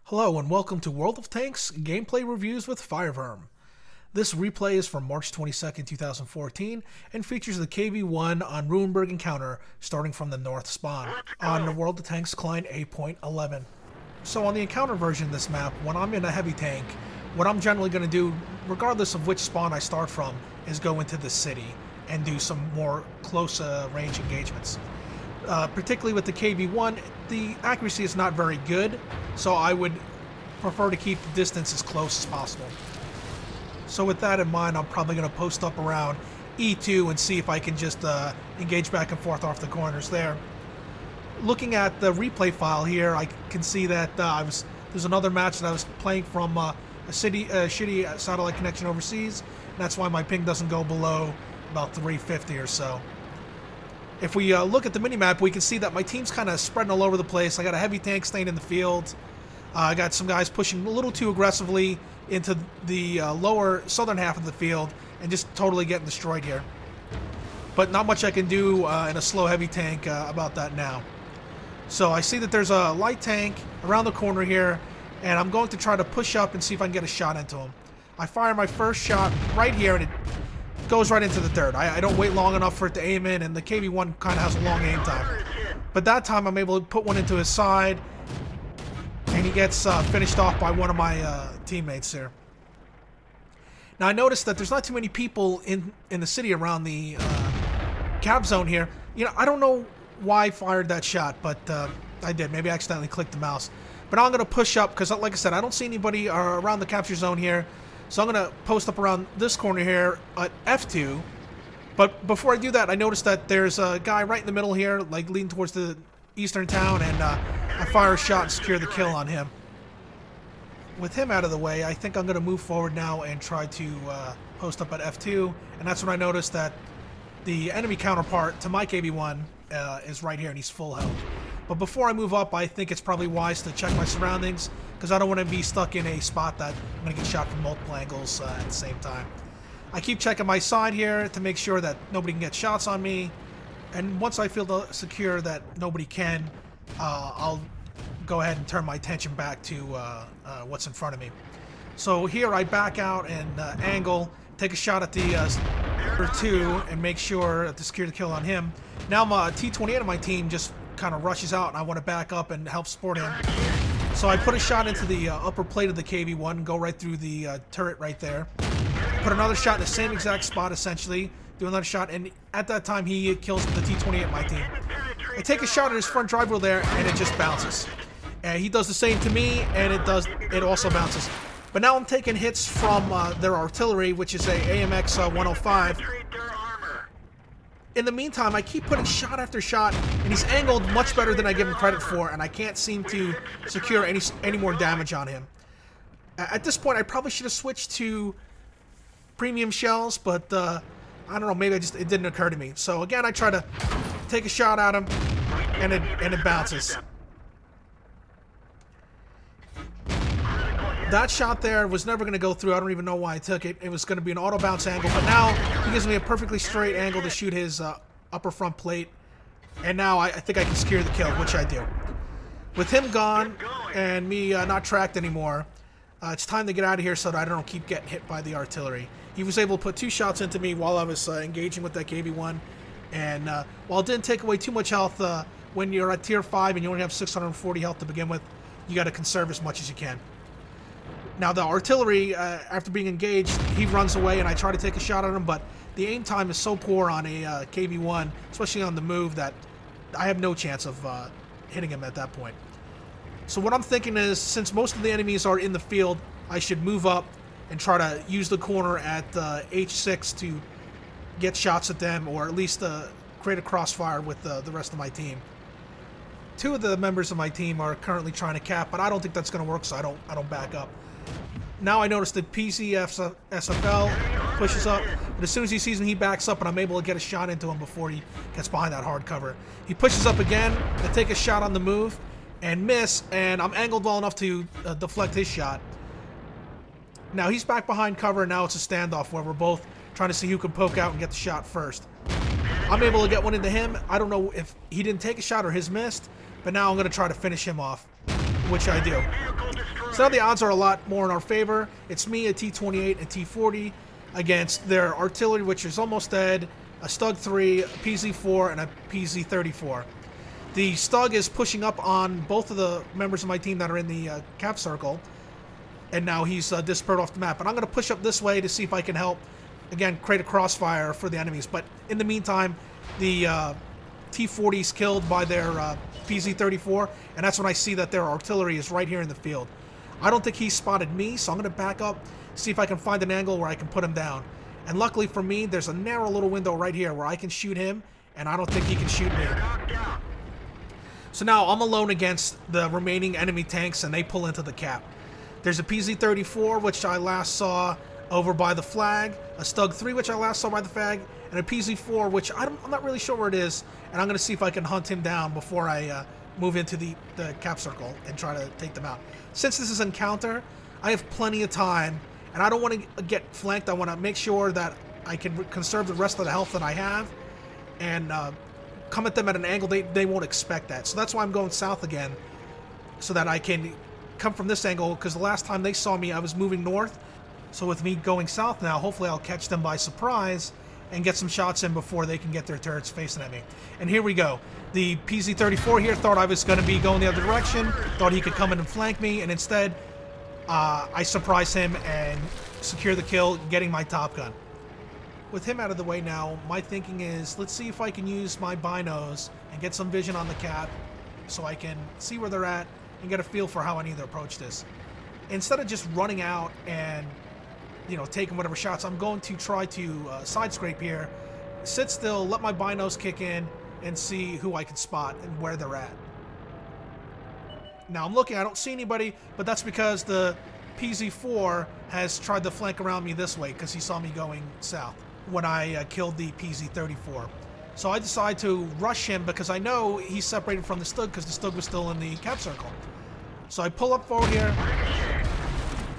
Hello and welcome to World of Tanks Gameplay Reviews with Fireverm. This replay is from March 22nd, 2014 and features the KV-1 on Ruinberg encounter starting from the north spawn on the World of Tanks client 8.11. So on the encounter version of this map, when I'm in a heavy tank, what I'm generally going to do, regardless of which spawn I start from, is go into the city and do some more close range engagements. Particularly with the KV-1, the accuracy is not very good, so I would prefer to keep the distance as close as possible. So with that in mind, I'm probably going to post up around E2 and see if I can just engage back and forth off the corners there. Looking at the replay file here, I can see that there's another match that I was playing from a shitty satellite connection overseas, and that's why my ping doesn't go below about 350 or so. If we look at the minimap, we can see that my team's kind of spreading all over the place. I got a heavy tank staying in the field. I got some guys pushing a little too aggressively into the lower southern half of the field and just totally getting destroyed here. But not much I can do in a slow heavy tank about that now. So I see that there's a light tank around the corner here, and I'm going to try to push up and see if I can get a shot into him. I fire my first shot right here, and it goes right into the dirt. I don't wait long enough for it to aim in, and the KV-1 kind of has a long aim time. But that time I'm able to put one into his side, and he gets finished off by one of my teammates here. Now I noticed that there's not too many people in the city around the cap zone here. You know, I don't know why I fired that shot, but I did. Maybe I accidentally clicked the mouse. But now I'm going to push up, because like I said, I don't see anybody around the capture zone here. So I'm going to post up around this corner here at F2. But before I do that, I noticed that there's a guy right in the middle here, like leading towards the eastern town, and I fire a shot and secure the kill on him. With him out of the way, I think I'm going to move forward now and try to post up at F2. And that's when I noticed that the enemy counterpart to my KV-1 is right here, and he's full health. But before I move up, I think it's probably wise to check my surroundings, because I don't want to be stuck in a spot that I'm going to get shot from multiple angles at the same time. I keep checking my side here to make sure that nobody can get shots on me, and once I feel secure that nobody can, I'll go ahead and turn my attention back to what's in front of me. So here I back out and angle, take a shot at the R2 and make sure to secure the kill on him. Now my T-28 of my team just kind of rushes out, and I want to back up and help support him. So I put a shot into the upper plate of the KV-1, go right through the turret right there. Put another shot in the same exact spot, essentially. Do another shot, and at that time he kills the T-28 of my team. I take a shot at his front drive wheel there, and it just bounces. And he does the same to me, and it also bounces. But now I'm taking hits from their artillery, which is a AMX 105. In the meantime, I keep putting shot after shot, and he's angled much better than I give him credit for, and I can't seem to secure any more damage on him. At this point, I probably should have switched to premium shells, but I don't know, maybe it didn't occur to me. So again, I try to take a shot at him, and it bounces. That shot there was never going to go through. I don't even know why I took it. It was going to be an auto bounce angle, but now he gives me a perfectly straight angle to shoot his upper front plate, and now I think I can secure the kill, which I do. With him gone and me not tracked anymore, it's time to get out of here so that I don't keep getting hit by the artillery. He was able to put 2 shots into me while I was engaging with that KV-1, and while it didn't take away too much health, when you're at tier 5 and you only have 640 health to begin with, you got to conserve as much as you can. Now the artillery, after being engaged, he runs away, and I try to take a shot at him, but the aim time is so poor on a KV-1, especially on the move, that I have no chance of hitting him at that point. So what I'm thinking is, since most of the enemies are in the field, I should move up and try to use the corner at H6 to get shots at them, or at least create a crossfire with the rest of my team. 2 of the members of my team are currently trying to cap, but I don't think that's going to work, so I don't back up. Now I notice that PCSFL pushes up, but as soon as he sees me, he backs up, and I'm able to get a shot into him before he gets behind that hard cover. He pushes up again, I take a shot on the move, and miss, and I'm angled well enough to deflect his shot. Now he's back behind cover, and now it's a standoff where we're both trying to see who can poke out and get the shot first. I'm able to get one into him. I don't know if he didn't take a shot or his missed, but now I'm going to try to finish him off, which I do. So now the odds are a lot more in our favor. It's me, a T-28, and T-40 against their artillery, which is almost dead, a Stug-3, a PZ-4, and a PZ-34. The Stug is pushing up on both of the members of my team that are in the cap circle, and now he's dispersed off the map. And I'm going to push up this way to see if I can help, again, create a crossfire for the enemies. But in the meantime, the T-40 is killed by their PZ-34, and that's when I see that their artillery is right here in the field. I don't think he spotted me, so I'm going to back up, see if I can find an angle where I can put him down. And luckily for me, there's a narrow little window right here where I can shoot him, and I don't think he can shoot me. So now I'm alone against the remaining enemy tanks, and they pull into the cap. There's a PZ-34, which I last saw over by the flag, a Stug-3, which I last saw by the flag, and a PZ-4, which I'm not really sure where it is, and I'm going to see if I can hunt him down before I move into the cap circle and try to take them out. Since this is an encounter, I have plenty of time, and I don't want to get flanked. I want to make sure that I can conserve the rest of the health that I have, and come at them at an angle they won't expect that. So that's why I'm going south again, so that I can come from this angle, because the last time they saw me, I was moving north. So with me going south now, hopefully I'll catch them by surprise and get some shots in before they can get their turrets facing at me. And here we go. The PZ-34 here thought I was going to be going the other direction, thought he could come in and flank me, and instead I surprise him and secure the kill, getting my top gun. With him out of the way now, my thinking is, let's see if I can use my binos and get some vision on the cap so I can see where they're at and get a feel for how I need to approach this. Instead of just running out and, you know, taking whatever shots, I'm going to try to side scrape here, sit still, let my binos kick in, and see who I can spot and where they're at. Now I'm looking, I don't see anybody, but that's because the PZ-4 has tried to flank around me this way because he saw me going south when I killed the PZ-34. So I decide to rush him because I know he's separated from the Stug because the Stug was still in the cap circle. So I pull up forward here,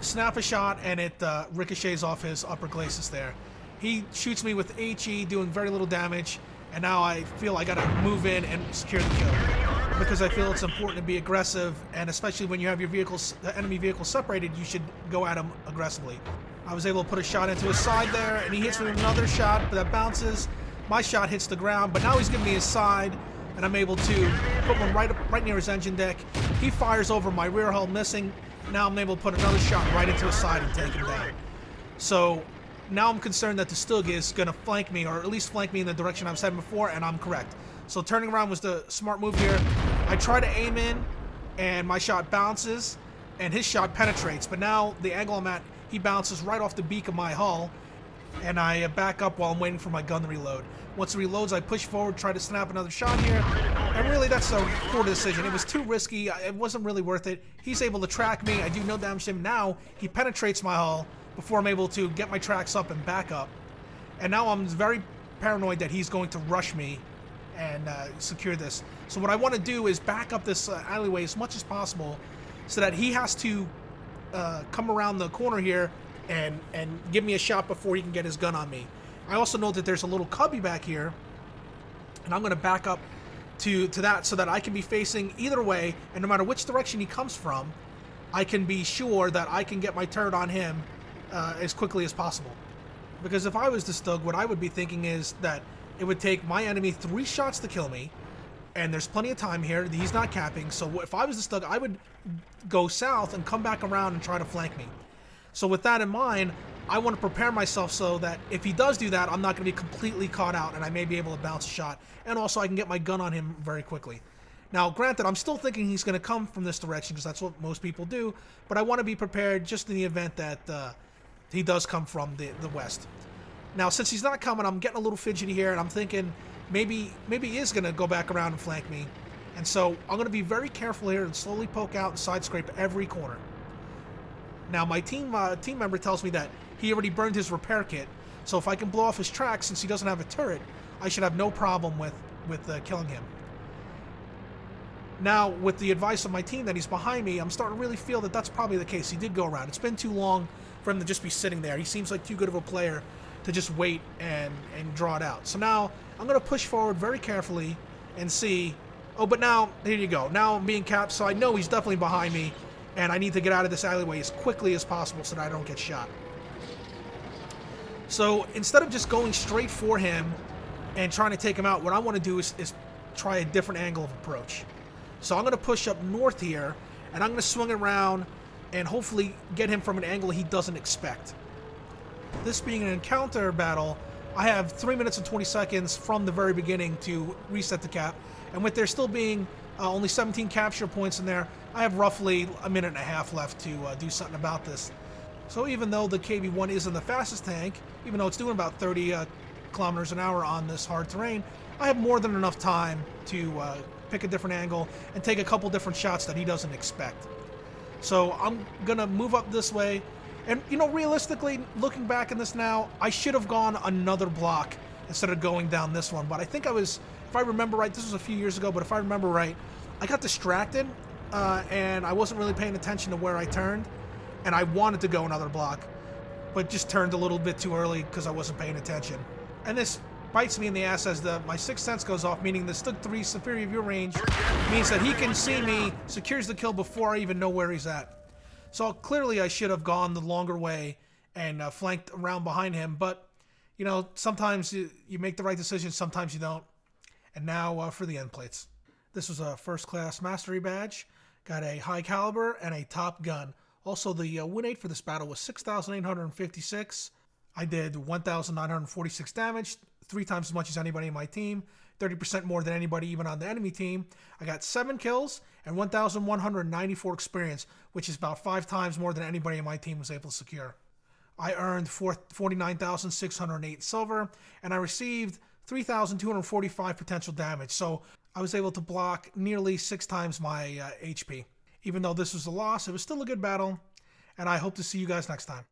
snap a shot, and it ricochets off his upper glacis there. He shoots me with HE, doing very little damage, and now I feel I gotta move in and secure the kill because I feel it's important to be aggressive, and especially when you have your vehicles, the enemy vehicles separated, you should go at him aggressively. I was able to put a shot into his side there, and he hits me with another shot, but that bounces. My shot hits the ground, but now he's giving me his side, and I'm able to put one right near his engine deck. He fires over my rear hull, missing. Now I'm able to put another shot right into his side and take him down. So now I'm concerned that the Stug is going to flank me, or at least flank me in the direction I was heading before, and I'm correct. So turning around was the smart move here. I try to aim in, and my shot bounces, and his shot penetrates. But now the angle I'm at, he bounces right off the beak of my hull, and I back up while I'm waiting for my gun to reload. Once it reloads, I push forward, try to snap another shot here, and really that's a poor decision. It was too risky. It wasn't really worth it. He's able to track me. I do no damage to him. Now he penetrates my hull before I'm able to get my tracks up and back up. And now I'm very paranoid that he's going to rush me and secure this. So what I want to do is back up this alleyway as much as possible so that he has to come around the corner here and give me a shot before he can get his gun on me. I also know that there's a little cubby back here, and I'm going to back up to that so that I can be facing either way, and no matter which direction he comes from, I can be sure that I can get my turret on him as quickly as possible. Because if I was the Stug, what I would be thinking is that it would take my enemy 3 shots to kill me, and there's plenty of time here. He's not capping, so if I was the Stug, I would go south and come back around and try to flank me. So with that in mind, I want to prepare myself so that if he does do that, I'm not going to be completely caught out, and I may be able to bounce a shot, and also I can get my gun on him very quickly. Now, granted, I'm still thinking he's going to come from this direction because that's what most people do, but I want to be prepared just in the event that he does come from the west. Now, since he's not coming, I'm getting a little fidgety here, and I'm thinking maybe he is going to go back around and flank me. And so I'm going to be very careful here and slowly poke out and side scrape every corner. Now, my team member tells me that he already burned his repair kit, so if I can blow off his tracks since he doesn't have a turret, I should have no problem with killing him. Now, with the advice of my team that he's behind me, I'm starting to really feel that that's probably the case. He did go around. It's been too long for him to just be sitting there. He seems like too good of a player to just wait and draw it out. So now I'm going to push forward very carefully and see. Oh, but now, here you go. Now I'm being capped, so I know he's definitely behind me. and I need to get out of this alleyway as quickly as possible so that I don't get shot. So instead of just going straight for him and trying to take him out, what I want to do is try a different angle of approach. So I'm going to push up north here, and I'm going to swing around and hopefully get him from an angle he doesn't expect. This being an encounter battle, I have 3 minutes and 20 seconds from the very beginning to reset the cap, and with there still being only 17 capture points in there, I have roughly a minute and a half left to do something about this. So even though the KV-1 isn't the fastest tank, even though it's doing about 30 kilometers an hour on this hard terrain, I have more than enough time to pick a different angle and take a couple different shots that he doesn't expect. So I'm going to move up this way. And, you know, realistically, looking back in this now, I should have gone another block instead of going down this one. But I think I was, if I remember right, this was a few years ago, but if I remember right, I got distracted and I wasn't really paying attention to where I turned. And I wanted to go another block, but just turned a little bit too early because I wasn't paying attention. And this bites me in the ass as my sixth sense goes off, meaning the Stug 3 superior view range means that he can see me, secures the kill before I even know where he's at. So clearly I should have gone the longer way and flanked around behind him, but you know, sometimes you make the right decision, sometimes you don't. And now for the end plates. This was a first class mastery badge, got a high caliber and a top gun. Also, the win rate for this battle was 6,856. I did 1,946 damage, 3 times as much as anybody in my team, 30% more than anybody even on the enemy team. I got 7 kills and 1,194 experience, which is about 5 times more than anybody in my team was able to secure. I earned 49,608 silver, and I received 3,245 potential damage, so I was able to block nearly 6 times my HP. Even though this was a loss, it was still a good battle, and I hope to see you guys next time.